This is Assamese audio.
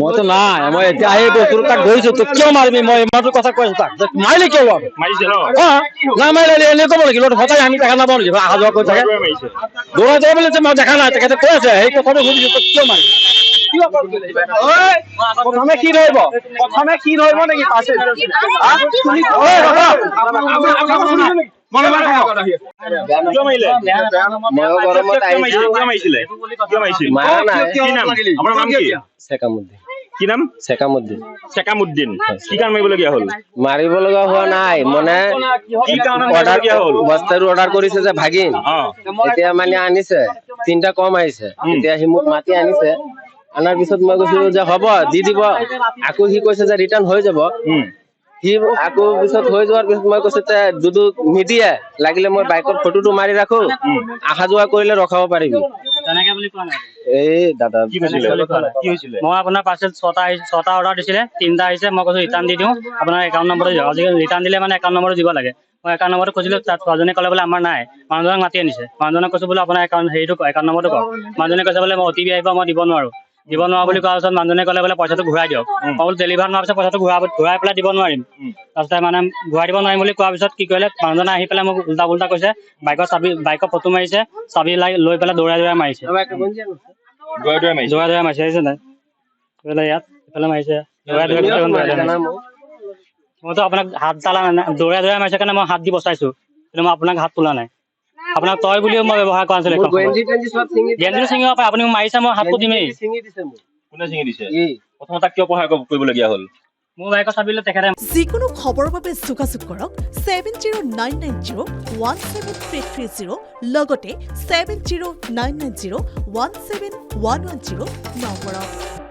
মইতো নাই মই এতিয়া আহি বস্তু তাক ধৰিছো তোক কিয় মাৰিবি মই ইমানটো কথা কৈছো তাক মাৰিলে কিয় মাৰিছে ন না মাৰিলে এনে ক'ব নেকি সদায় আমি দেখা নাপাওঁ নেকি অহা যোৱা কৰি থাকে দৌৰাই যায় বুলি মই দেখা নাই তেখেতে কৈ আছে সেই কথাটো সুধিছো তোক কিয় মাৰিবি প্ৰথমে কি ধৰিব নেকি চেকামুদ্দিন কি কাৰণ মাৰিবলগীয়া হ'ল মাৰিব লগা হোৱা নাই মানে বস্তাৰো অৰ্ডাৰ কৰিছে যে ভাগিন এতিয়া মানে আনিছে 3টা কম আহিছে এতিয়া সি মোক মাতি আনিছে আনাৰ পিছত মই কৈছো যে হ'ব দি দিব আকৌ সি কৈছে যে ৰিটাৰ্ণ হৈ যাব সি আকৌ পিছত হৈ যোৱাৰ পিছত মই কৈছো যে দুদু নিদিয়ে লাগিলে মই বাইকৰ ফটোটো মাৰি ৰাখো অহা যোৱা কৰিলে ৰখাব পাৰিবি এই দাদা কি হৈছিলে মই আপোনাৰ পাৰ্চেল 6টা অৰ্ডাৰ দিছিলে 3টা আহিছে মই কৈছো ৰিটাৰ্ণ দি দিওঁ আপোনাৰ একাউণ্ট নম্বৰটো দিয়ক আজিকালি ৰিটাৰ্ণ দিলে মানে একাউণ্ট নম্বৰটো দিব লাগে মই একাউণ্ট নম্বৰটো খুজিলো তাত ছোৱালীজনীয়ে ক'লে বোলে আমাৰ নাই মানুহজনক মাতি আনিছে মানুহজনক কৈছো বোলে আপোনাৰ একাউণ্ট নম্বৰটো কওক মানুহজনে কৈছে বোলে মই OTP আহিব মই দিব নোৱাৰো বুলি কোৱাৰ পিছত মানুহজনে ক'লে বোলে পইচাটো ঘূৰাই দিয়ক মই বোলো ডেলিভাৰ নোৱাৰ পিছত পইচাটো ঘূৰাই পেলাই দিব নোৱাৰিম তাৰপিছত মানে ঘূৰাই দিব নোৱাৰিম বুলি কোৱাৰ পিছত কি কৰিলে মানুহজনে আহি পেলাই মোক উল্টা কৈছে বাইকৰ ফটো মাৰিছে চাবি লৈ পেলাই দৌৰাই মাৰিছে আহিছে নাই ইয়াত এইফালে মাৰিছে মইতো আপোনাক হাত তালা দৌৰাই মাৰিছে কাৰণে মই হাত দি বচাইছো কিন্তু মই আপোনাক হাত তোলা নাই আপোনাক তই বুলিও মই ব্যৱহাৰ কৰা নাছিলো গেঞ্জিটো ছিঙিব পাৰে আপুনি মাৰিছে মই হাতটো দিমেই কোনে ছিঙি দিছে প্ৰথম তাক কিয় সহায় কৰিবলগীয়া হ'ল মোৰ বাইকৰ চাবিলে তেখেতে যিকোনো খবৰৰ বাবে যোগাযোগ কৰক 7099017330 লগতে 7099017110 নম্বৰত